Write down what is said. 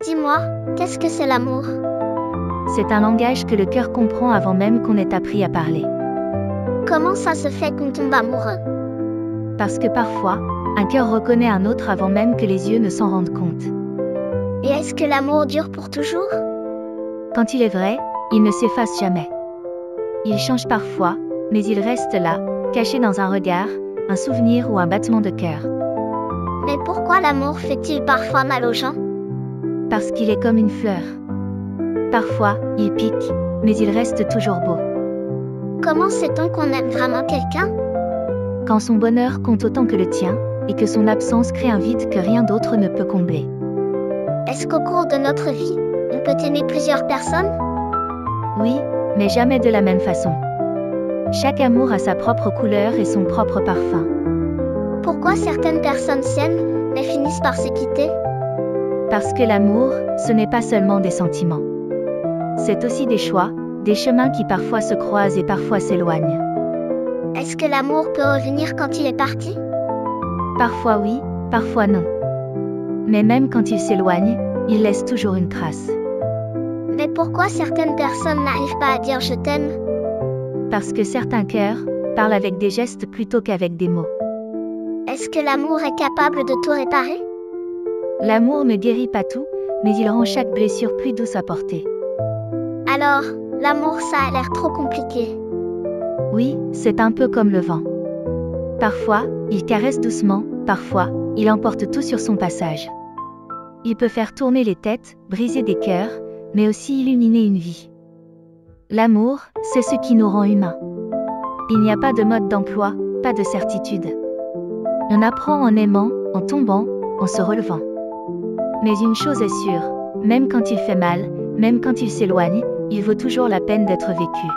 Dis-moi, qu'est-ce que c'est l'amour? C'est un langage que le cœur comprend avant même qu'on ait appris à parler. Comment ça se fait qu'on tombe amoureux? Parce que parfois, un cœur reconnaît un autre avant même que les yeux ne s'en rendent compte. Et est-ce que l'amour dure pour toujours? Quand il est vrai, il ne s'efface jamais. Il change parfois, mais il reste là, caché dans un regard, un souvenir ou un battement de cœur. Mais pourquoi l'amour fait-il parfois mal aux gens? Parce qu'il est comme une fleur. Parfois, il pique, mais il reste toujours beau. Comment sait-on qu'on aime vraiment quelqu'un? Quand son bonheur compte autant que le tien, et que son absence crée un vide que rien d'autre ne peut combler. Est-ce qu'au cours de notre vie, on peut aimer plusieurs personnes? Oui, mais jamais de la même façon. Chaque amour a sa propre couleur et son propre parfum. Pourquoi certaines personnes s'aiment, mais finissent par se quitter? Parce que l'amour, ce n'est pas seulement des sentiments. C'est aussi des choix, des chemins qui parfois se croisent et parfois s'éloignent. Est-ce que l'amour peut revenir quand il est parti? Parfois oui, parfois non. Mais même quand il s'éloigne, il laisse toujours une trace. Mais pourquoi certaines personnes n'arrivent pas à dire je t'aime? Parce que certains cœurs parlent avec des gestes plutôt qu'avec des mots. Est-ce que l'amour est capable de tout réparer? L'amour ne guérit pas tout, mais il rend chaque blessure plus douce à porter. Alors, l'amour ça a l'air trop compliqué. Oui, c'est un peu comme le vent. Parfois, il caresse doucement, parfois, il emporte tout sur son passage. Il peut faire tourner les têtes, briser des cœurs, mais aussi illuminer une vie. L'amour, c'est ce qui nous rend humains. Il n'y a pas de mode d'emploi, pas de certitude. On apprend en aimant, en tombant, en se relevant. Mais une chose est sûre, même quand il fait mal, même quand il s'éloigne, il vaut toujours la peine d'être vécu.